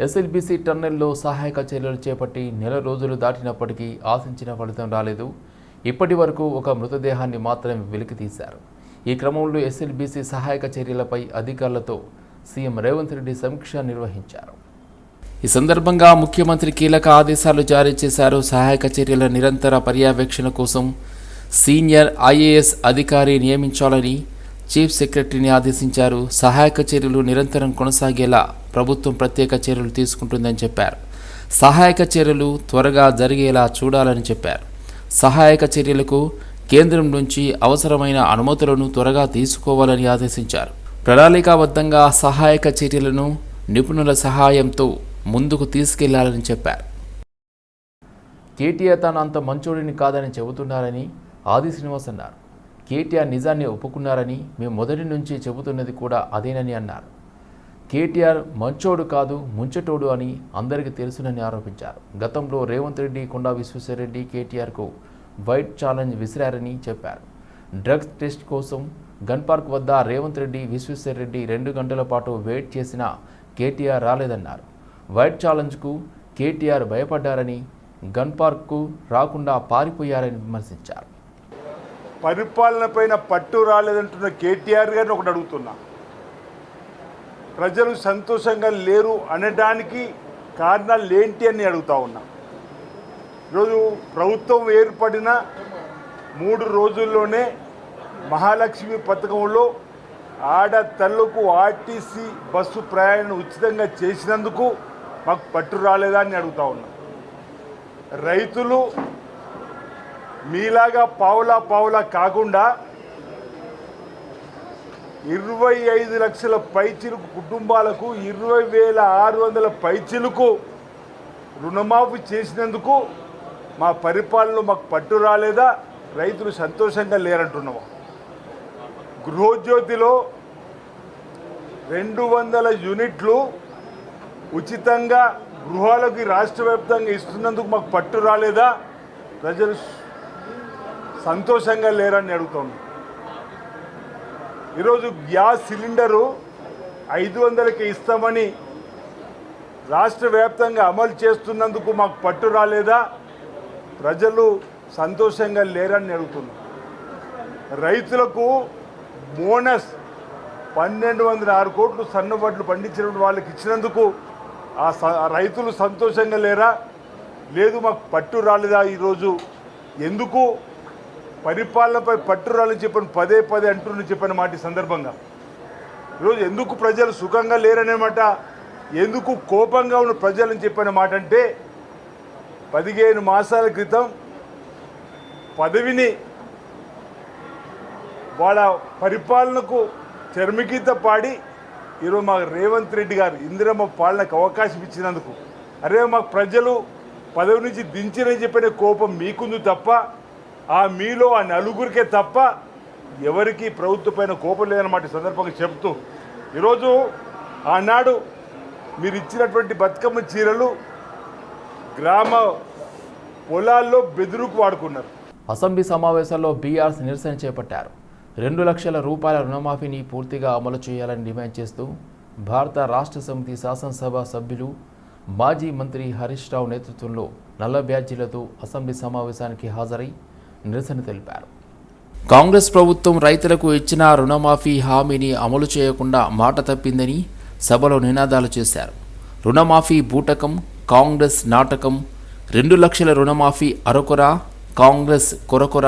SLBC టన్నెల్లో సహాయక చర్యలు చేపట్టి నెల రోజులు దాటినప్పటికీ ఆశించిన ఫలితం రాలేదు. ఇప్పటి వరకు ఒక మృతదేహాన్ని మాత్రమే వెలికితీశారు. ఈ క్రమంలో ఎస్ఎల్బీసీ సహాయక చర్యలపై అధికారులతో సీఎం రేవంత్ రెడ్డి సమీక్ష నిర్వహించారు. ఈ సందర్భంగా ముఖ్యమంత్రి కీలక ఆదేశాలు జారీ చేశారు. సహాయక చర్యల నిరంతర పర్యవేక్షణ కోసం సీనియర్ ఐఏఎస్ అధికారి నియమించాలని చీఫ్ సెక్రటరీని ఆదేశించారు. సహాయక చర్యలు నిరంతరం కొనసాగేలా ప్రభుత్వం ప్రత్యేక చర్యలు తీసుకుంటుందని చెప్పారు. సహాయక చర్యలు త్వరగా జరిగేలా చూడాలని చెప్పారు. సహాయక చర్యలకు కేంద్రం నుంచి అవసరమైన అనుమతులను త్వరగా తీసుకోవాలని ఆదేశించారు. ప్రణాళికాబద్ధంగా సహాయక చర్యలను నిపుణుల సహాయంతో ముందుకు తీసుకెళ్లాలని చెప్పారు. కేటీఆర్ తాను అంత మంచోడిని కాదని చెబుతున్నారని ఆది శ్రీనివాస్ అన్నారు. కేటీఆర్ నిజాన్ని ఒప్పుకున్నారని మేము మొదటి నుంచి చెబుతున్నది కూడా అదేనని అన్నారు. కేటీఆర్ మంచోడు కాదు ముంచటోడు అని అందరికీ తెలుసునని ఆరోపించారు. గతంలో రేవంత్ రెడ్డి, కొండా విశ్వేశ్వరరెడ్డి కేటీఆర్కు వైట్ ఛాలెంజ్ విసిరారని చెప్పారు. డ్రగ్స్ టెస్ట్ కోసం గన్ పార్క్ వద్ద రేవంత్ రెడ్డి, విశ్వేశ్వరరెడ్డి 2 గంటల పాటు వెయిట్ చేసినా కేటీఆర్ రాలేదన్నారు. వైట్ ఛాలెంజ్కు కేటీఆర్ భయపడ్డారని, గన్ పార్క్కు రాకుండా పారిపోయారని విమర్శించారు. పరిపాలన పైన పట్టు రాలేదంటున్న కేటీఆర్ గారిని ఒకటి అడుగుతున్నా, ప్రజలు సంతోషంగా లేరు అనడానికి కారణాలు ఏంటి అని అడుగుతా ఉన్నా. ఈరోజు ప్రభుత్వం ఏర్పడిన 3 రోజుల్లోనే మహాలక్ష్మి పథకంలో ఆడతల్లకు ఆర్టీసీ బస్సు ప్రయాణం ఉచితంగా చేసినందుకు మాకు పట్టు రాలేదా అని అడుగుతా ఉన్నా. రైతులు మీలాగా పావులా కాకుండా 25 లక్షల పైచిలుకు కుటుంబాలకు 20,600 పైచిలుకు రుణమాఫీ చేసినందుకు మా పరిపాలనలో మాకు పట్టు రాలేదా, రైతులు సంతోషంగా లేరంటున్నాము. గృహజ్యోతిలో 200 యూనిట్లు ఉచితంగా గృహాలకి రాష్ట్ర వ్యాప్తంగా ఇస్తున్నందుకు మాకు పట్టు రాలేదా, ప్రజలు సంతోషంగా లేరని అడుగుతాను. ఈరోజు గ్యాస్ సిలిండరు 500కి ఇస్తామని రాష్ట్ర వ్యాప్తంగా అమలు చేస్తున్నందుకు మాకు పట్టు రాలేదా, ప్రజలు సంతోషంగా లేరని అడుగుతున్నాం. రైతులకు బోనస్ 1,206 కోట్లు సన్నబడ్లు పండించిన వాళ్ళకి ఇచ్చినందుకు ఆ రైతులు సంతోషంగా లేరా, లేదు మాకు పట్టు రాలేదా. ఈరోజు ఎందుకు పరిపాలనపై పట్టు రాలని చెప్పని పదే అంటున్న చెప్పిన మాట సందర్భంగా ఈరోజు ఎందుకు ప్రజలు సుఖంగా లేరనే మాట, ఎందుకు కోపంగా ఉన్న ప్రజలని చెప్పిన మాట అంటే 15 మాసాల క్రితం పదవిని వాళ్ళ పరిపాలనకు చర్మగీత పాడి ఈరోజు మాకు రేవంత్ రెడ్డి గారు ఇందిరమ్మ పాలనకు అవకాశం ఇచ్చినందుకు, అరే మాకు ప్రజలు పదవి నుంచి దించినని చెప్పిన కోపం మీకుంది తప్ప ఆ మీలో ఆ నలుగురికే తప్ప ఎవరికి ప్రభుత్వం పైన కోపం లేదన్నమాట సందర్భంగా చెప్తూ, ఈరోజు ఆనాడు మీరు ఇచ్చినటువంటి బతుకమ్మ చీరలు గ్రామ పొలాల్లో బెదురుకు వాడుకున్నారు. అసెంబ్లీ సమావేశాల్లో బీఆర్ఎస్ నిరసన చేపట్టారు. 2 లక్షల రూపాయల రుణమాఫీని పూర్తిగా అమలు చేయాలని డిమాండ్ చేస్తూ భారత రాష్ట్ర సమితి శాసనసభ సభ్యులు మాజీ మంత్రి హరీష్ రావు నేతృత్వంలో నల్ల బ్యాడ్జీలతో అసెంబ్లీ సమావేశానికి హాజరై నిరసన తెలిపారు. కాంగ్రెస్ ప్రభుత్వం రైతులకు ఇచ్చిన రుణమాఫీ హామీని అమలు చేయకుండా మాట తప్పిందని సభలో నినాదాలు చేశారు. రుణమాఫీ బూటకం, కాంగ్రెస్ నాటకం, 2 లక్షల రుణమాఫీ అరకొర, కాంగ్రెస్ కొరకొర,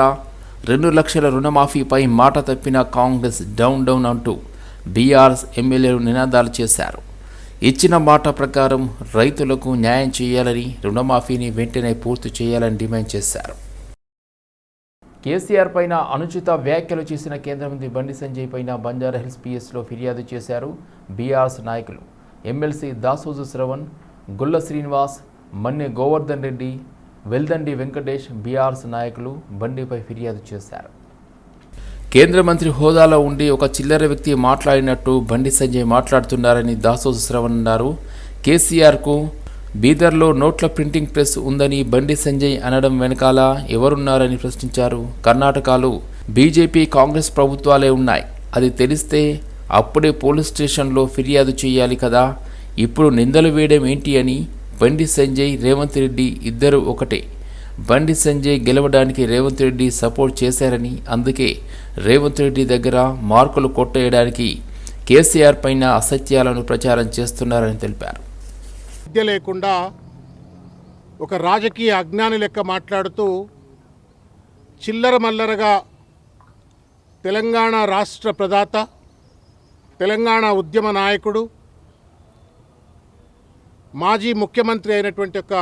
2 లక్షల రుణమాఫీపై మాట తప్పిన కాంగ్రెస్ డౌన్ అంటూ బీఆర్ఎస్ ఎమ్మెల్యేలు నినాదాలు చేశారు. ఇచ్చిన మాట ప్రకారం రైతులకు న్యాయం చేయాలని, రుణమాఫీని వెంటనే పూర్తి చేయాలని డిమాండ్ చేశారు. కేసీఆర్ పైన అనుచిత వ్యాఖ్యలు చేసిన కేంద్ర మంత్రి బండి సంజయ్ పైన బంజారాహిల్స్ పిఎస్లో ఫిర్యాదు చేశారు బీఆర్ఎస్ నాయకులు. ఎమ్మెల్సీ దాసోజు శ్రవణ్, గుల్ల శ్రీనివాస్, మన్నె గోవర్ధన్ రెడ్డి, వెల్దండి వెంకటేష్ బీఆర్ఎస్ నాయకులు బండిపై ఫిర్యాదు చేశారు. కేంద్ర మంత్రి హోదాలో ఉండి ఒక చిల్లర వ్యక్తి మాట్లాడినట్టు బండి సంజయ్ మాట్లాడుతున్నారని దాసోజు శ్రవణ్ అన్నారు. కేసీఆర్కు బీదర్లో నోట్ల ప్రింటింగ్ ప్రెస్ ఉందని బండి సంజయ్ అనడం వెనకాల ఎవరున్నారని ప్రశ్నించారు. కర్ణాటకలో బీజేపీ, కాంగ్రెస్ ప్రభుత్వాలే ఉన్నాయి. అది తెలిస్తే అప్పుడే పోలీస్ స్టేషన్లో ఫిర్యాదు చేయాలి కదా. ఇప్పుడు నిందలు వేయడం ఏంటి అని బండి సంజయ్ రేవంత్ రెడ్డి ఇద్దరు ఒకటే. బండి సంజయ్ గెలవడానికి రేవంత్ రెడ్డి సపోర్ట్ చేశారని, అందుకే రేవంత్ రెడ్డి దగ్గర మార్కులు కొట్టేయడానికి కేసీఆర్ పైన అసత్యాలను ప్రచారం చేస్తున్నారని తెలిపారు. విద్య లేకుండా ఒక రాజకీయ అజ్ఞాని లెక్క మాట్లాడుతూ చిల్లర మల్లరగా తెలంగాణ రాష్ట్ర ప్రదాత, తెలంగాణ ఉద్యమ నాయకుడు, మాజీ ముఖ్యమంత్రి అయినటువంటి ఒక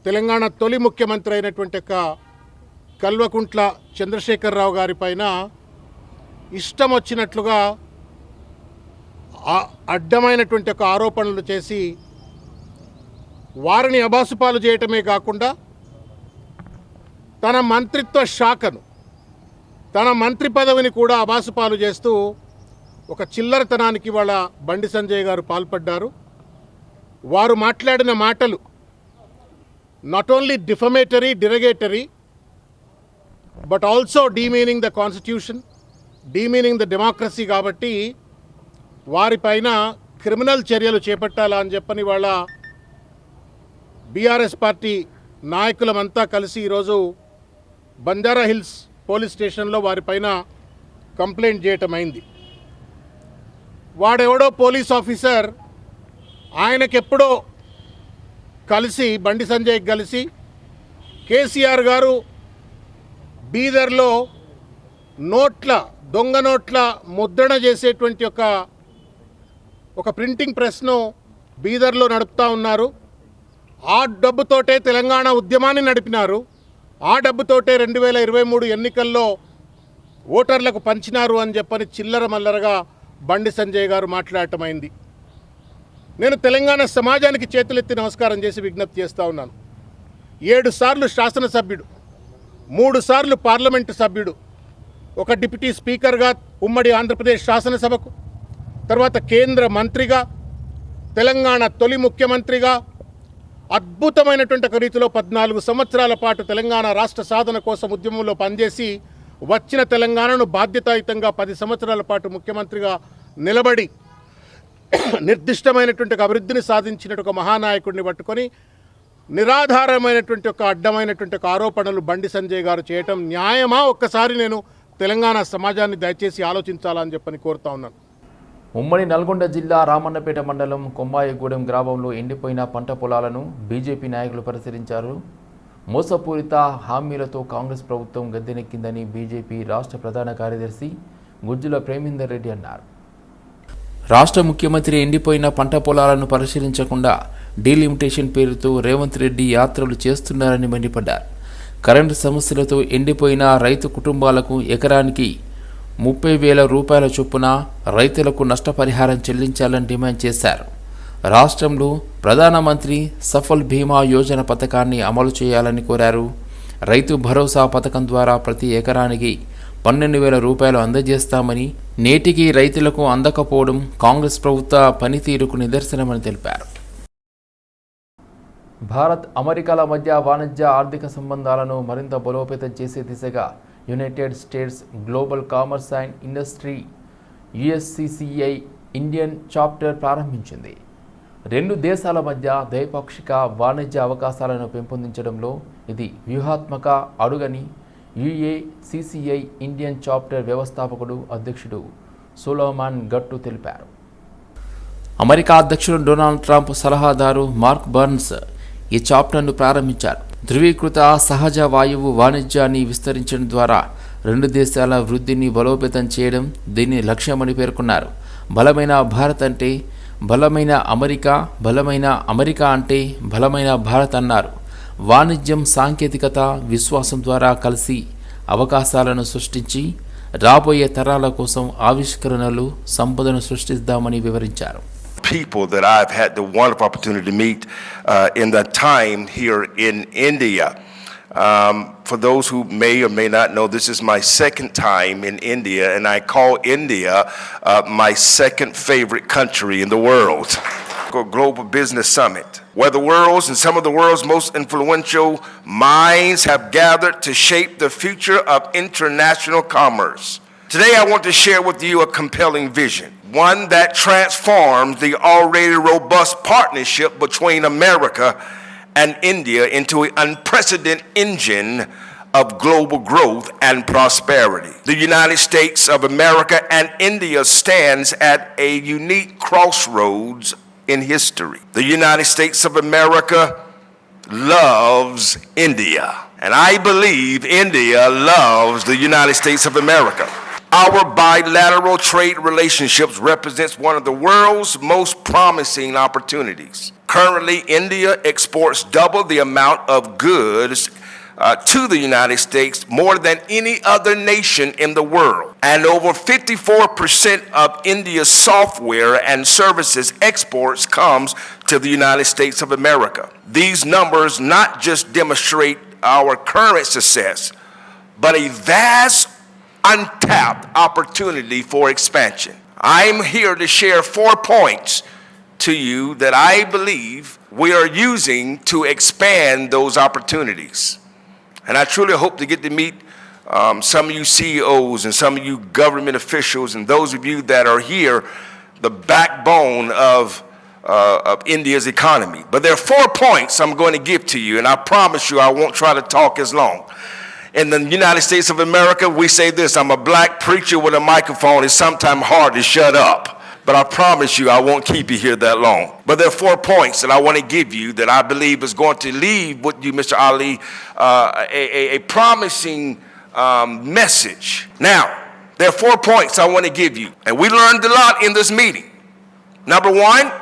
తెలంగాణ తొలి ముఖ్యమంత్రి అయినటువంటి ఒక కల్వకుంట్ల చంద్రశేఖరరావు గారి పైన ఇష్టం వచ్చినట్లుగా అడ్డమైనటువంటి ఒక ఆరోపణలు చేసి వారిని అబాసుపాలు చేయటమే కాకుండా తన మంత్రిత్వ శాఖను, తన మంత్రి పదవిని కూడా అబాసుపాలు చేస్తూ ఒక చిల్లరతనానికి వాళ్ళ బండి సంజయ్ గారు పాల్పడ్డారు. వారు మాట్లాడిన మాటలు not only defamatory, derogatory, but also demeaning the constitution, demeaning the democracy. కాబట్టి వారిపైన క్రిమినల్ చర్యలు చేపట్టాలా అని చెప్పని వాళ్ళ బీఆర్ఎస్ పార్టీ నాయకులమంతా కలిసి ఈరోజు బంజారా హిల్స్ పోలీస్ స్టేషన్లో వారిపైన కంప్లైంట్ చేయటం అయింది. వాడెవడో పోలీస్ ఆఫీసర్ ఆయనకెప్పుడో కలిసి, బండి సంజయ్ కలిసి, కేసీఆర్ గారు బీదర్లో దొంగ నోట్ల ముద్రణ చేసేటువంటి ఒక ప్రింటింగ్ ప్రెస్ను బీదర్లో నడుపుతూ ఉన్నారు. ఆ డబ్బుతోటే తెలంగాణ ఉద్యమాన్ని నడిపినారు. ఆ డబ్బుతోటే 2023 ఎన్నికల్లో ఓటర్లకు పంచినారు అని చెప్పని చిల్లర మల్లరగా బండి సంజయ్ గారు మాట్లాడటమైంది. నేను తెలంగాణ సమాజానికి చేతులెత్తి నమస్కారం చేసి విజ్ఞప్తి చేస్తూ ఉన్నాను. 7 సార్లు శాసనసభ్యుడు, 3 సార్లు పార్లమెంటు సభ్యుడు, ఒక డిప్యూటీ స్పీకర్గా ఉమ్మడి ఆంధ్రప్రదేశ్ శాసనసభకు, తర్వాత కేంద్ర మంత్రిగా, తెలంగాణ తొలి ముఖ్యమంత్రిగా అద్భుతమైనటువంటి ఒక రీతిలో 14 సంవత్సరాల పాటు తెలంగాణ రాష్ట్ర సాధన కోసం ఉద్యమంలో పనిచేసి వచ్చిన తెలంగాణను బాధ్యతాయుతంగా 10 సంవత్సరాల పాటు ముఖ్యమంత్రిగా నిలబడి నిర్దిష్టమైనటువంటి ఒక అభివృద్ధిని సాధించిన ఒక మహానాయకుడిని పట్టుకొని నిరాధారమైనటువంటి ఒక అడ్డమైనటువంటి ఒక ఆరోపణలు బండి సంజయ్ గారు చేయటం న్యాయమా? ఒక్కసారి నేను తెలంగాణ సమాజాన్ని దయచేసి ఆలోచించాలని చెప్పని కోరుతా ఉన్నాను. ఉమ్మడి నల్గొండ జిల్లా రామన్నపేట మండలం కొమ్మాయిగూడెం గ్రామంలో ఎండిపోయిన పంట పొలాలను బీజేపీ నాయకులు పరిశీలించారు. మోసపూరిత హామీలతో కాంగ్రెస్ ప్రభుత్వం గద్దెనెక్కిందని బీజేపీ రాష్ట్ర ప్రధాన కార్యదర్శి గుజ్జుల ప్రేమేందర్ రెడ్డి అన్నారు. రాష్ట్ర ముఖ్యమంత్రి ఎండిపోయిన పంట పొలాలను పరిశీలించకుండా డీలిమిటేషన్ పేరుతో రేవంత్ రెడ్డి యాత్రలు చేస్తున్నారని మండిపడ్డారు. కరెంటు సమస్యలతో ఎండిపోయిన రైతు కుటుంబాలకు ఎకరానికి 30,000 రూపాయల చొప్పున రైతులకు నష్టపరిహారం చెల్లించాలని డిమాండ్ చేశారు. రాష్ట్రంలో ప్రధానమంత్రి సఫల్ బీమా యోజన పథకాన్ని అమలు చేయాలని కోరారు. రైతు భరోసా పథకం ద్వారా ప్రతి ఎకరానికి 12,000 రూపాయలు అందజేస్తామని, నేటికి రైతులకు అందకపోవడం కాంగ్రెస్ ప్రభుత్వ పనితీరుకు నిదర్శనమని తెలిపారు. భారత్ అమెరికాల మధ్య వాణిజ్య ఆర్థిక సంబంధాలను మరింత బలోపేతం చేసే దిశగా United states global commerce and industry USCCI Indian chapter ప్రారంభించింది. 2 దేశాల మధ్య ద్వైపాక్షిక వాణిజ్య అవకాశాలను పెంపొందించడంలో ఇది వ్యూహాత్మక అడుగని UACCI ఇండియన్ చాప్టర్ వ్యవస్థాపకుడు అధ్యక్షుడు సోలోమాన్ గట్టు తెలిపారు. అమెరికా అధ్యక్షుడు డొనాల్డ్ ట్రంప్ సలహాదారు మార్క్ బర్న్స్ ఈ చాప్టర్ను ప్రారంభించారు. ధృవీకృత సహజ వాయువు వాణిజ్యాన్ని విస్తరించడం ద్వారా 2 దేశాల వృద్ధిని బలోపేతం చేయడం దీని లక్ష్యమని పేర్కొన్నారు. బలమైన భారత్ అంటే బలమైన అమెరికా, బలమైన అమెరికా అంటే బలమైన భారత్ అన్నారు. వాణిజ్యం, సాంకేతికత, విశ్వాసం ద్వారా కలిసి అవకాశాలను సృష్టించి రాబోయే తరాల కోసం ఆవిష్కరణలు, సంపదను సృష్టిద్దామని వివరించారు. People that I've had the wonderful opportunity to meet in the time here in India. For those who may or may not know, this is my second time in India, and I call India my second favorite country in the world. Global Business Summit, where the world's and some of the world's most influential minds have gathered to shape the future of international commerce. Today I want to share with you a compelling vision, one that transforms the already robust partnership between America and India into an unprecedented engine of global growth and prosperity. The United States of America and India stands at a unique crossroads in history. The United States of America loves India, and I believe India loves the United States of America. Our bilateral trade relationships represents one of the world's most promising opportunities. Currently, India exports double the amount of goods to the United States more than any other nation in the world. And over 54% of India's software and services exports comes to the United States of America. These numbers not just demonstrate our current success, but a vast untapped opportunity for expansion. I'm here to share 4 points to you that I believe we are using to expand those opportunities. And I truly hope to get to meet some of you CEOs and some of you government officials and those of you that are here, the backbone of India's economy. But there are 4 points I'm going to give to you, and I promise you I won't try to talk as long. In the United States of America, we say this: I'm a black preacher with a microphone. It's sometimes hard to shut up. But I promise you, I won't keep you here that long. But there are 4 points that I want to give you that I believe is going to leave with you, Mr. Ali, a promising message. Now, there are 4 points I want to give you. And we learned a lot in this meeting. Number 1,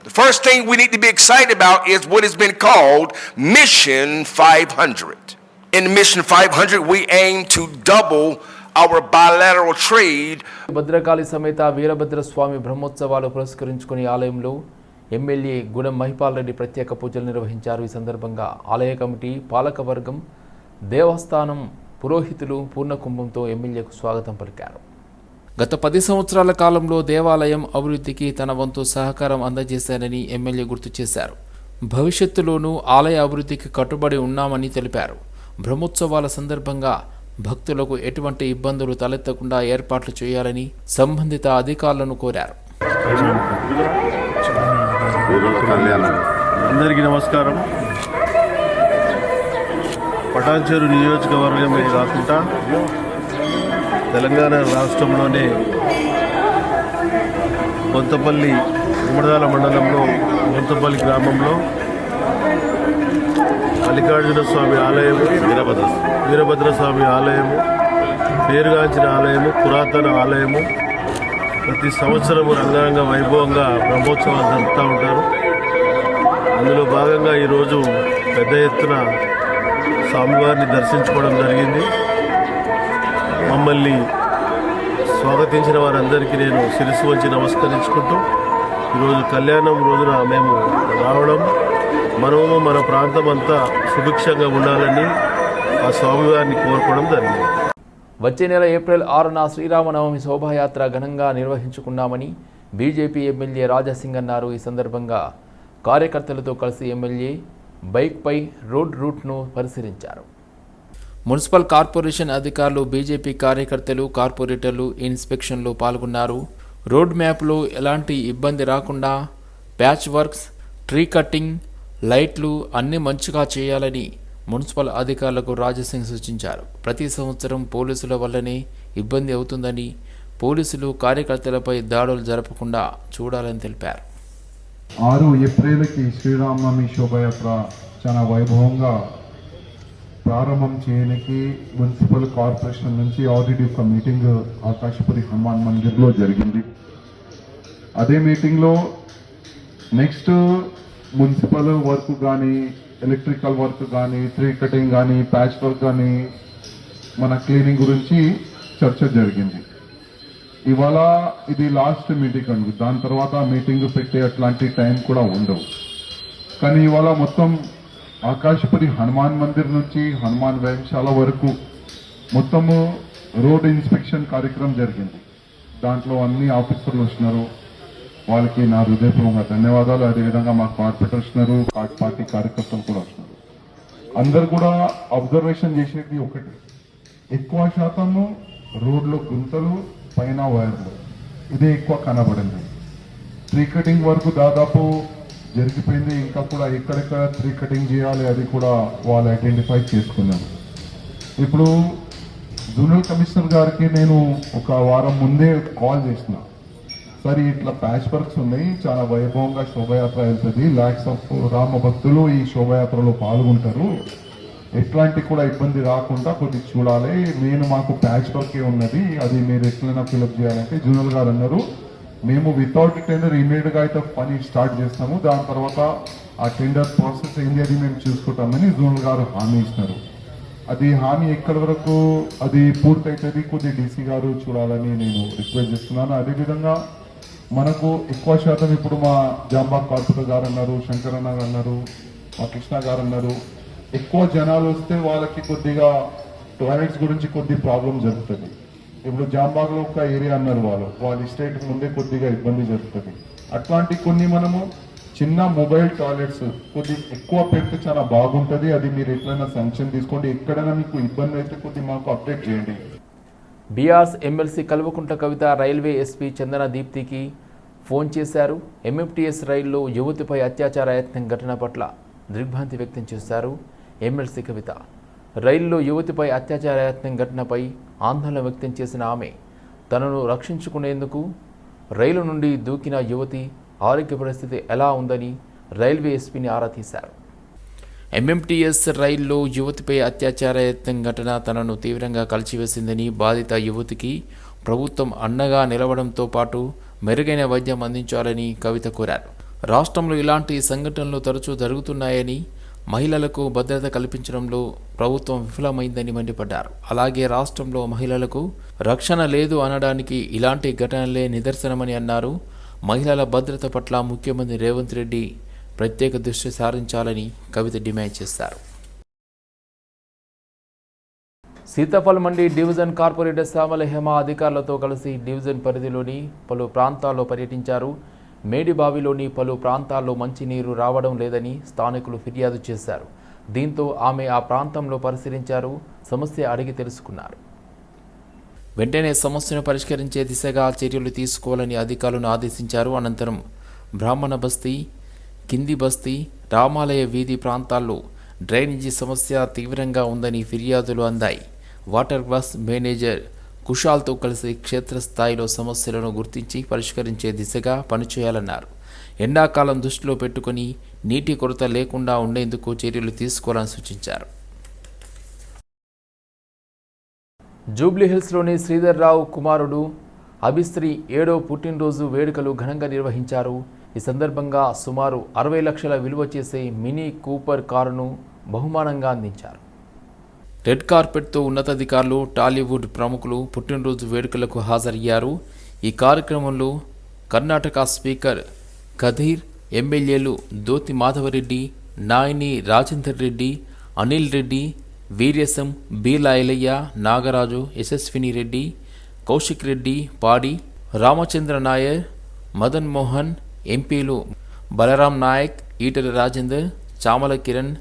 the first thing we need to be excited about is what has been called Mission 500. In Mission 500, we aim to double our bilateral trade. Bhadrakali సమేత వీరభద్ర స్వామి బ్రహ్మోత్సవాలు పురస్కరించుకుని ఆలయంలో MLA గుణం మహిపాల్ రెడ్డి ప్రత్యేక పూజలు నిర్వహించారు. ఈ సందర్భంగా ఆలయ కమిటీ, పాలకవర్గం, దేవస్థానం పురోహితులు పూర్ణ కుంభంతో ఎమ్మెల్యేకు స్వాగతం పలికారు. గత 10 సంవత్సరాల కాలంలో దేవాలయం అభివృద్ధికి తన వంతు సహకారం అందజేశానని ఎమ్మెల్యే గుర్తు చేశారు. భవిష్యత్తులోనూ ఆలయ అభివృద్ధికి కట్టుబడి ఉన్నామని తెలిపారు. బ్రహ్మోత్సవాల సందర్భంగా భక్తులకు ఎటువంటి ఇబ్బందులు తలెత్తకుండా ఏర్పాట్లు చేయాలని సంబంధిత అధికారులను కోరారు. అందరికీ నమస్కారం. పటాన్చెరు నియోజకవర్గమే కాకుండా తెలంగాణ రాష్ట్రంలోనే కొంతపల్లి ఉమ్మడిదాల మండలంలో కొంతపల్లి గ్రామంలో మల్లికార్జున స్వామి ఆలయము, వీరభద్ర స్వామి ఆలయము, పేరుగాంచిన ఆలయము, పురాతన ఆలయము. ప్రతి సంవత్సరము రంగరంగ వైభవంగా బ్రహ్మోత్సవాలు జరుపుతూ ఉంటారు. అందులో భాగంగా ఈరోజు పెద్ద ఎత్తున స్వామివారిని దర్శించుకోవడం జరిగింది. మమ్మల్ని స్వాగతించిన వారందరికీ నేను శిరస్సు వంచి నమస్కరించుకుంటూ ఈరోజు కళ్యాణం రోజున మేము రావడం, మనము మన ప్రాంతం అంతా సుభిక్షంగా ఉండాలని ఆ స్వామివారిని కోరుకోవడం జరిగింది. వచ్చే నెల ఏప్రిల్ 6న శ్రీరామనవమి శోభాయాత్ర ఘనంగా నిర్వహించుకున్నామని బీజేపీ ఎమ్మెల్యే రాజాసింగ్ అన్నారు. ఈ సందర్భంగా కార్యకర్తలతో కలిసి ఎమ్మెల్యే బైక్పై రోడ్ రూట్ను పరిశీలించారు. మున్సిపల్ కార్పొరేషన్ అధికారులు, బీజేపీ కార్యకర్తలు, కార్పొరేటర్లు ఇన్స్పెక్షన్లో పాల్గొన్నారు. రోడ్ మ్యాప్లో ఎలాంటి ఇబ్బంది రాకుండా ప్యాచ్ వర్క్స్, ట్రీ కట్టింగ్, లైట్లు అన్నీ మంచిగా చేయాలని మున్సిపల్ అధికారులకు రాజసింగ్ సూచించారు. ప్రతి సంవత్సరం పోలీసుల వల్లనే ఇబ్బంది అవుతుందని, పోలీసులు కార్యకర్తలపై దాడులు జరపకుండా చూడాలని తెలిపారు. 6 ఏప్రిల్కి శ్రీరామనవమి శోభయాత్ర చాలా వైభవంగా ప్రారంభం చేయడానికి మున్సిపల్ కార్పొరేషన్ నుంచి ఆల్రెడీ ఒక మీటింగ్ ఆకాశపురి హనుమాన్ మందిర్లో జరిగింది. అదే మీటింగ్లో నెక్స్ట్ మున్సిపల్ వర్క్ కానీ, ఎలక్ట్రికల్ వర్క్ కానీ, ట్రీ కటింగ్ కానీ, ప్యాచ్ వర్క్ కానీ, మన క్లీనింగ్ గురించి చర్చ జరిగింది. ఇవాళ ఇది లాస్ట్ మీటింగ్ అండి. దాని తర్వాత మీటింగ్ పెట్టే అట్లాంటి టైం కూడా ఉండవు. కానీ ఇవాళ మొత్తం ఆకాశపురి హనుమాన్ మందిర్ నుంచి హనుమాన్ వ్యాయామశాల వరకు మొత్తము రోడ్ ఇన్స్పెక్షన్ కార్యక్రమం జరిగింది. దాంట్లో అన్ని ఆఫీసర్లు వచ్చినారు. వాళ్ళకి నా హృదయపూర్వక ధన్యవాదాలు. అదేవిధంగా మా కార్పొరేటర్స్ ఉన్నారు, పార్టీ కార్యకర్తలు కూడా వస్తున్నారు. అందరు కూడా అబ్జర్వేషన్ చేసేది ఒకటి, ఎక్కువ శాతము రోడ్లో గుంతలు, పైన వైర్లు. ఇదే ఎక్కువ కనబడింది. ట్రీ కటింగ్ వరకు దాదాపు జరిగిపోయింది. ఇంకా కూడా ఎక్కడెక్కడ ట్రీ కటింగ్ చేయాలి అది కూడా వాళ్ళు ఐడెంటిఫై చేసుకున్నారు. ఇప్పుడు జూనియర్ కమిషనర్ గారికి నేను ఒక వారం ముందే కాల్ చేసిన, సరే ఇట్లా ప్యాచ్ వర్క్స్ ఉన్నాయి, చాలా వైభవంగా శోభయాత్ర వెళ్తుంది, ల్యాక్స్ ఆఫ్ రామ భక్తులు ఈ శోభయాత్రలో పాల్గొంటారు, ఎట్లాంటి కూడా ఇబ్బంది రాకుండా కొద్ది చూడాలి, మాకు ప్యాచ్ వర్కే ఉన్నది, అది మీరు ఎట్లైనా ఫిలప్ చేయాలంటే జూనియర్ గారు అన్నారు మేము వితౌట్ టెండర్ ఇమీడియట్గా అయితే పని స్టార్ట్ చేస్తాము, దాని తర్వాత ఆ టెండర్ ప్రాసెస్ ఏంది అది మేము చూసుకుంటామని జూనియర్ గారు హామీ ఇస్తున్నారు. అది హామీ ఎక్కడి వరకు అది పూర్తవుతుంది కొద్ది డీసీ గారు చూడాలని నేను రిక్వెస్ట్ చేస్తున్నాను. అదేవిధంగా మనకు ఎక్కువ శాతం ఇప్పుడు మా జాంబాగ్ కార్పొరేటర్ గారు అన్నారు, శంకరన్న గారు అన్నారు, మా కృష్ణ గారు అన్నారు, ఎక్కువ జనాలు వస్తే వాళ్ళకి కొద్దిగా టాయిలెట్స్ గురించి కొద్ది ప్రాబ్లం జరుగుతుంది. ఇప్పుడు జాంబాగ్లో ఒక ఏరియా అన్నారు వాళ్ళ ఎస్టేట్ ముందే కొద్దిగా ఇబ్బంది జరుగుతుంది. అట్లాంటి కొన్ని మనము చిన్న మొబైల్ టాయిలెట్స్ కొద్ది ఎక్కువ పెడితే చాలా బాగుంటుంది, అది మీరు ఎట్లయినా శాంక్షన్ తీసుకోండి, ఎక్కడైనా మీకు ఇబ్బంది అయితే కొద్ది మాకు అప్డేట్ చేయండి. BRS MLC Kalvakuntla Kavitha railway SP చందన దీప్తికి ఫోన్ చేశారు. ఎంఎంటీఎస్ రైల్లో యువతిపై అత్యాచార యత్నం ఘటన పట్ల దిగ్భ్రాంతి వ్యక్తం చేశారు ఎమ్మెల్సీ కవిత. రైల్లో యువతిపై అత్యాచార యత్నం ఘటనపై ఆందోళన వ్యక్తం చేసిన ఆమె తనను రక్షించుకునేందుకు రైలు నుండి దూకిన యువతి ఆరోగ్య పరిస్థితి ఎలా ఉందని రైల్వే ఎస్పీని ఆరా తీశారు. ఎంఎంటీఎస్ రైల్లో యువతిపై అత్యాచార యత్నం ఘటన తనను తీవ్రంగా కలిచివేసిందని, బాధిత యువతికి ప్రభుత్వం అండగా నిలవడంతో పాటు మెరుగైన వైద్యం అందించాలని కవిత కోరారు. రాష్ట్రంలో ఇలాంటి సంఘటనలు తరచూ జరుగుతున్నాయని, మహిళలకు భద్రత కల్పించడంలో ప్రభుత్వం విఫలమైందని మండిపడ్డారు. అలాగే రాష్ట్రంలో మహిళలకు రక్షణ లేదు అనడానికి ఇలాంటి ఘటనలే నిదర్శనమని అన్నారు. మహిళల భద్రత పట్ల ముఖ్యమంత్రి రేవంత్ రెడ్డి ప్రత్యేక దృష్టి సారించాలని కవిత డిమాండ్ చేశారు. సీతాఫల్ మండి డివిజన్ కార్పొరేటర్ శ్యామల హేమ అధికారులతో కలిసి డివిజన్ పరిధిలోని పలు ప్రాంతాల్లో పర్యటించారు. మేడిబావిలోని పలు ప్రాంతాల్లో మంచినీరు రావడం లేదని స్థానికులు ఫిర్యాదు చేశారు. దీంతో ఆమె ఆ ప్రాంతంలో పరిశీలించారు, సమస్య అడిగి తెలుసుకున్నారు. వెంటనే సమస్యను పరిష్కరించే దిశగా చర్యలు తీసుకోవాలని అధికారులను ఆదేశించారు. అనంతరం బ్రాహ్మణ బస్తీ, కింది బస్తీ, రామాలయ వీధి ప్రాంతాల్లో డ్రైనేజీ సమస్య తీవ్రంగా ఉందని ఫిర్యాదులు అందాయి. వాటర్ వర్క్స్ మేనేజర్ కుషాల్తో కలిసి క్షేత్రస్థాయిలో సమస్యలను గుర్తించి పరిష్కరించే దిశగా పనిచేయాలన్నారు. ఎండాకాలం దృష్టిలో పెట్టుకుని నీటి కొరత లేకుండా ఉండేందుకు చర్యలు తీసుకోవాలని సూచించారు. జూబ్లీహిల్స్లోని శ్రీధర్ రావు కుమారుడు అభిశ్రీ 7వ పుట్టినరోజు వేడుకలు ఘనంగా నిర్వహించారు. ఈ సందర్భంగా సుమారు 60 లక్షల విలువ చేసే మినీ కూపర్ కారును బహుమానంగా అందించారు. రెడ్ కార్పెట్తో ఉన్నతాధికారులు, టాలీవుడ్ ప్రముఖులు పుట్టినరోజు వేడుకలకు హాజరయ్యారు. ఈ కార్యక్రమంలో కర్ణాటక స్పీకర్ కధీర్, ఎమ్మెల్యేలు దోతి మాధవరెడ్డి, నాయని రాజేందర్ రెడ్డి, అనిల్ రెడ్డి, వీర్యసం, బీలా ఎలయ్య, నాగరాజు, యశస్విని రెడ్డి, కౌశిక్ రెడ్డి, పాడి, రామచంద్ర నాయర్, మదన్ మోహన్, ఎంపీలు బలరాం నాయక్, ఈటెల రాజేందర్, చామల కిరణ్,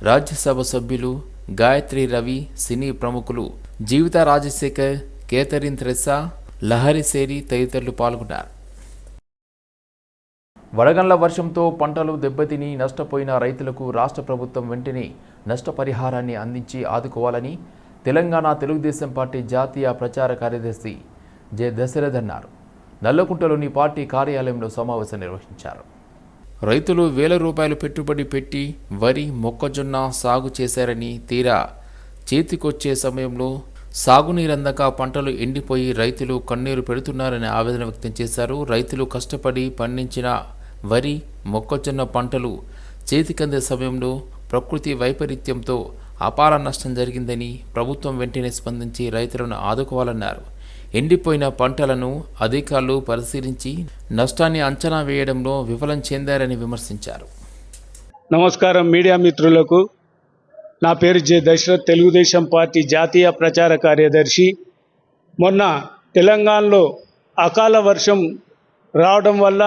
రాజ్యసభ సభ్యులు గాయత్రి రవి, సినీ ప్రముఖులు జీవిత రాజశేఖర్, కేథరిన్ థ్రెస్సా, లహరి సేరి తదితరులు పాల్గొన్నారు. వడగండ్ల వర్షంతో పంటలు దెబ్బతిని నష్టపోయిన రైతులకు రాష్ట్ర ప్రభుత్వం వెంటనే నష్టపరిహారాన్ని అందించి ఆదుకోవాలని తెలంగాణ తెలుగుదేశం పార్టీ జాతీయ ప్రచార కార్యదర్శి జె దశరథ్ అన్నారు. నల్లకుంటలోని పార్టీ కార్యాలయంలో సమావేశం నిర్వహించారు. రైతులు వేల రూపాయలు పెట్టుబడి పెట్టి వరి, మొక్కజొన్న సాగు చేశారని, తీరా చేతికొచ్చే సమయంలో సాగునీరందక పంటలు ఎండిపోయి రైతులు కన్నీరు పెడుతున్నారని ఆవేదన వ్యక్తం చేశారు. రైతులు కష్టపడి పండించిన వరి, మొక్కజొన్న పంటలు చేతికందే సమయంలో ప్రకృతి వైపరీత్యంతో అపార నష్టం జరిగిందని, ప్రభుత్వం వెంటనే స్పందించి రైతులను ఆదుకోవాలన్నారు. ఎండిపోయిన పంటలను అధికారులు పరిశీలించి నష్టాన్ని అంచనా వేయడంలో విఫలం చెందారని విమర్శించారు. నమస్కారం మీడియా మిత్రులకు. నా పేరు జె దశరథ్, తెలుగుదేశం పార్టీ జాతీయ ప్రచార కార్యదర్శి. మొన్న తెలంగాణలో అకాల వర్షం రావడం వల్ల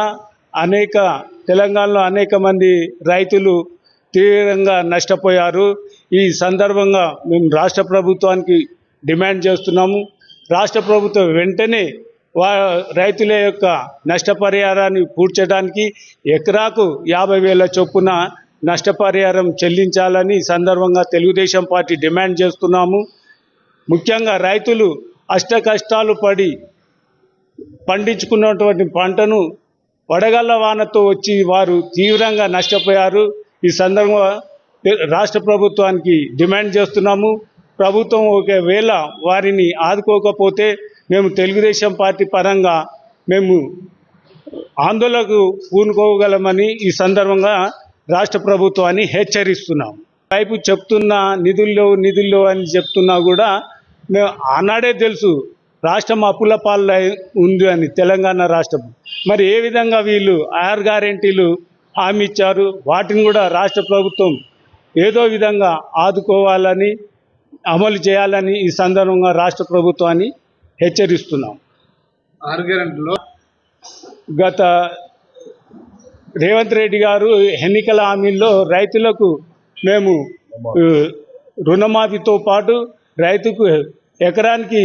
తెలంగాణలో అనేక మంది రైతులు తీవ్రంగా నష్టపోయారు. ఈ సందర్భంగా మేము రాష్ట్ర ప్రభుత్వానికి డిమాండ్ చేస్తున్నాము. రాష్ట్ర ప్రభుత్వం వెంటనే రైతుల యొక్క నష్టపరిహారాన్ని పూడ్చడానికి ఎకరాకు 50,000 చొప్పున నష్టపరిహారం చెల్లించాలని ఈ సందర్భంగా తెలుగుదేశం పార్టీ డిమాండ్ చేస్తున్నాము. ముఖ్యంగా రైతులు కష్టాలు పడి పండించుకున్నటువంటి పంటను వడగళ్ల వానతో వచ్చి వారు తీవ్రంగా నష్టపోయారు. ఈ సందర్భంగా రాష్ట్ర ప్రభుత్వానికి డిమాండ్ చేస్తున్నాము. ప్రభుత్వం ఒకవేళ వారిని ఆదుకోకపోతే మేము తెలుగుదేశం పార్టీ పరంగా మేము ఆందోళనకు పూనుకోగలమని ఈ సందర్భంగా రాష్ట్ర ప్రభుత్వాన్ని హెచ్చరిస్తున్నాం. వైపు చెప్తున్నా నిధుల్లో అని చెప్తున్నా కూడా మేము ఆనాడే తెలుసు రాష్ట్రం అప్పుల పాలు ఉంది అని తెలంగాణ రాష్ట్రం. మరి ఏ విధంగా వీళ్ళు 6 గ్యారెంటీలు హామీ ఇచ్చారు, వాటిని కూడా రాష్ట్ర ప్రభుత్వం ఏదో విధంగా ఆదుకోవాలని అమలు చేయాలని ఈ సందర్భంగా రాష్ట్ర ప్రభుత్వాన్ని హెచ్చరిస్తున్నాం. 6 గ్యారెంటీలో గత రేవంత్ రెడ్డి గారు ఎన్నికల హామీల్లో రైతులకు మేము రుణమాఫీతో పాటు రైతుకు ఎకరానికి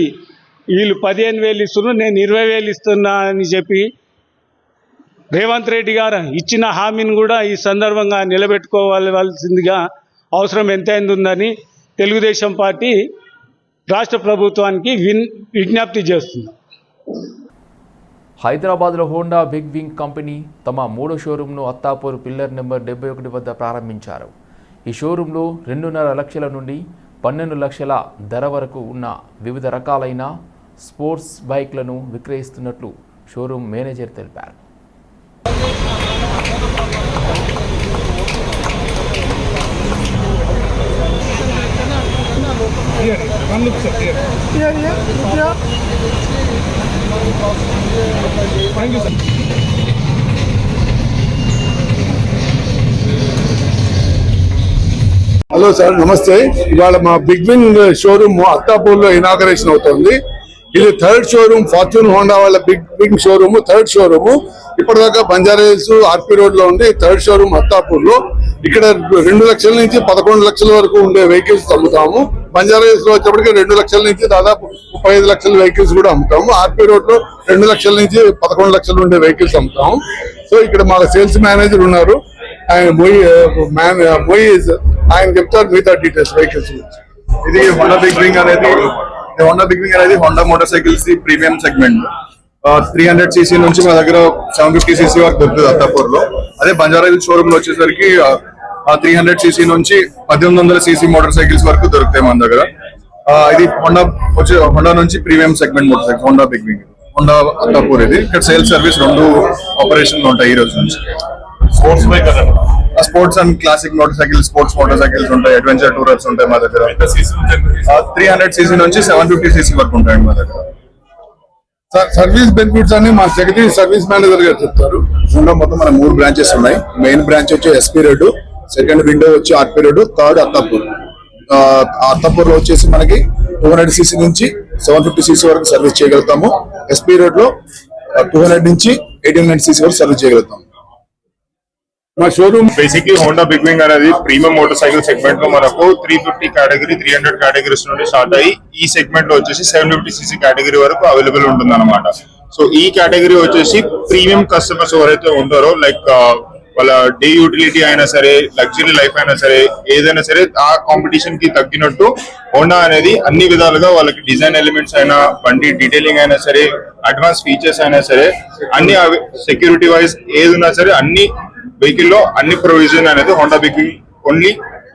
వీళ్ళు 15,000 ఇస్తున్నారు, నేను 20,000 ఇస్తున్నా అని చెప్పి రేవంత్ రెడ్డి గారు ఇచ్చిన హామీని కూడా ఈ సందర్భంగా నిలబెట్టుకోవాల్సిందిగా అవసరం ఎంతైంది ఉందని తెలుగుదేశం పార్టీ రాష్ట్ర ప్రభుత్వానికి విజ్ఞప్తి చేస్తుంది. హైదరాబాద్లో హోండా బిగ్ వింగ్ కంపెనీ తమ 3వ షోరూంను అత్తాపూర్ పిల్లర్ నెంబర్ 71 వద్ద ప్రారంభించారు. ఈ షోరూంలో 2.5 లక్షల నుండి 12 లక్షల ధర వరకు ఉన్న వివిధ రకాలైన స్పోర్ట్స్ బైక్లను విక్రయిస్తున్నట్లు షోరూం మేనేజర్ తెలిపారు. హలో సార్, నమస్తే. ఇవాళ మా బిగ్ వింగ్ షోరూమ్ అత్తాపూర్లో ఇనాగరేషన్ అవుతుంది. ఇది 3rd షోరూమ్, ఫార్చ్యూన్ హోండా వాళ్ళ Big Wing showroom 3rd showroom. ఇప్పటిదాకా బంజారాహిల్స్, ఆర్పీ రోడ్ లో ఉంది. 3rd షోరూమ్ అత్తాపూర్ లో. ఇక్కడ 2 లక్షల నుంచి 11 లక్షల వరకు ఉండే వెహికల్స్ అమ్ముతాము. బంజారాహిల్స్ లో వచ్చేప్పటికి 2 లక్షల నుంచి దాదాపు 35 లక్షల వెహికల్స్ కూడా అమ్ముతాము. ఆర్పీ రోడ్ లో 2 లక్షల నుంచి 11 లక్షలు ఉండే వెహికల్స్ అమ్ముతాము. సో ఇక్కడ మా సేల్స్ మేనేజర్ ఉన్నారు, ఆయన మొయిజ్, ఆయన చెప్తారు మిగతా డీటెయిల్స్ వెహికల్స్ గురించి. ఇది హోండా బిగ్ వింగ్ అనేది Honda motor cycles premium segment. 300 cc నుంచి మా దగ్గర 750 cc వరకు దొరుకుతుంది అత్తాపూర్ లో. అదే బంజారాహిల్స్ షోరూమ్ లో వచ్చేసరికి 300 cc నుంచి 1800 cc మోటార్ సైకిల్స్ వరకు దొరుకుతాయి మన దగ్గర. ఇది హోండా నుంచి premium segment motor cycle Honda Big Wing, Honda Attapur. ఇది ఇక్కడ సేల్స్ సర్వీస్ 2 ఆపరేషన్లు ఉంటాయి ఈ రోజు నుంచి. Sports and classic motor cycles, sports motor cycles ఉంటాయి, అడ్వెంచర్ టూరర్స్ ఉంటాయి మా దగ్గర. 300 cc నుంచి 750 cc వరకు ఉంటాయి మా దగ్గర. సర్వీస్ బెనిఫిట్స్ అన్ని మా జగదీష్ సర్వీస్ మేనేజర్ గారు చెప్తారు. హోండా మొత్తం మన 3 బ్రాంచెస్ ఉన్నాయి. మెయిన్ బ్రాంచ్ వచ్చి ఎస్పీ రోడ్, సెకండ్ విండో వచ్చి RP road, third Attapur. Attapur లో వచ్చేసి మనకి 200 cc నుంచి 750 cc వరకు సర్వీస్ చేయగలుగుతాము. ఎస్పీ రోడ్ లో 200 నుంచి 1800 cc వరకు సర్వీస్ చేయగలుగుతాము. మా showroom basically Honda Big Wing అనేది ప్రీమియం మోటార్ సైకిల్ సెగ్మెంట్ లో మనకు 350 కేటగిరీ, 300 కేటగిరీస్ నుండి స్టార్ట్ అయ్యి ఈ సెగ్మెంట్ లో వచ్చేసి 750 cc కేటగిరీ వరకు అవైలబుల్ ఉంటుంది అనమాట. సో ఈ కేటగిరీ వచ్చేసి ప్రీమియం కస్టమర్స్ ఎవరైతే ఉంటారో, లైక్ వాళ్ళ డే యూటిలిటీ అయినా సరే, లగ్జరీ లైఫ్ అయినా సరే, ఏదైనా సరే ఆ కాంపిటీషన్ కి తగ్గినట్టు హోండా అనేది అన్ని విధాలుగా వాళ్ళకి డిజైన్ ఎలిమెంట్స్ అయినా, బండి డీటెయిలింగ్ అయినా సరే, అడ్వాన్స్ ఫీచర్స్ అయినా సరే, అన్ని సెక్యూరిటీ వైజ్ ఏది ఉన్నా సరే అన్ని వెహికల్ లో అన్ని ప్రొవిజన్ అనేది హోండా బిగ్ వింగ్ ఓన్లీ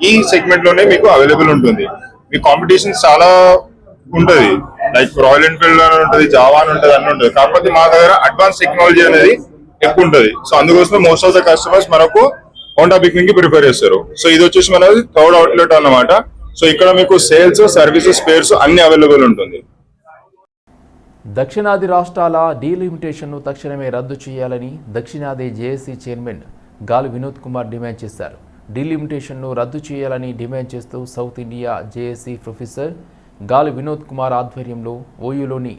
ఈ సెగ్మెంట్ లోనే మీకు అవైలబుల్ ఉంటుంది. మీ కాంపిటీషన్ చాలా ఉంటది, లైక్ రాయల్ ఎన్ఫీల్డ్ అని ఉంటుంది, జావా అని ఉంటుంది, అన్ని ఉంటుంది. కాకపోతే మా దగ్గర అడ్వాన్స్ టెక్నాలజీ అనేది ఎక్కువ ఉంటుంది. సో అందుకోసమే మోస్ట్ ఆఫ్ ద కస్టమర్స్ మనకు హోండా బిగ్ వింగ్ కి ప్రిఫర్ చేస్తారు. సో ఇది వచ్చేసి మనది 3rd అవుట్లెట్ అన్నమాట. సో ఇక్కడ మీకు సేల్స్, సర్వీసెస్, స్పేర్స్ అన్ని అవైలబుల్ ఉంటుంది. దక్షిణాది రాష్ట్రాల డీలిమిటేషన్ను తక్షణమే రద్దు చేయాలని దక్షిణాది జేఏసీ చైర్మన్ గాలి వినోద్ కుమార్ డిమాండ్ చేశారు. డీలిమిటేషన్ను రద్దు చేయాలని డిమాండ్ చేస్తూ సౌత్ ఇండియా జేఏసీ ప్రొఫెసర్ గాలి వినోద్ కుమార్ ఆధ్వర్యంలో ఓయూలోని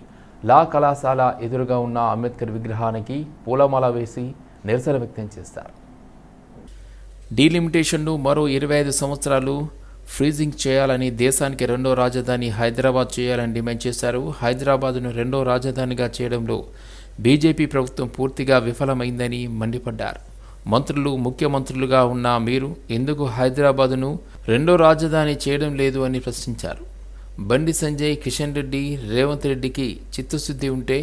లా కళాశాల ఎదురుగా ఉన్న అంబేద్కర్ విగ్రహానికి పూలమాల వేసి నిరసన వ్యక్తం చేశారు. డీలిమిటేషన్ను మరో 25 సంవత్సరాలు ఫ్రీజింగ్ చేయాలని, దేశానికి రెండో రాజధాని హైదరాబాద్ చేయాలని డిమాండ్ చేశారు. హైదరాబాద్ను రెండో రాజధానిగా చేయడంలో బీజేపీ ప్రభుత్వం పూర్తిగా విఫలమైందని మండిపడ్డారు. మంత్రులు, ముఖ్యమంత్రులుగా ఉన్న మీరు ఎందుకు హైదరాబాదును రెండో రాజధాని చేయడం లేదు అని ప్రశ్నించారు. బండి సంజయ్, కిషన్ రెడ్డి, రేవంత్ రెడ్డికి చిత్తశుద్ధి ఉంటే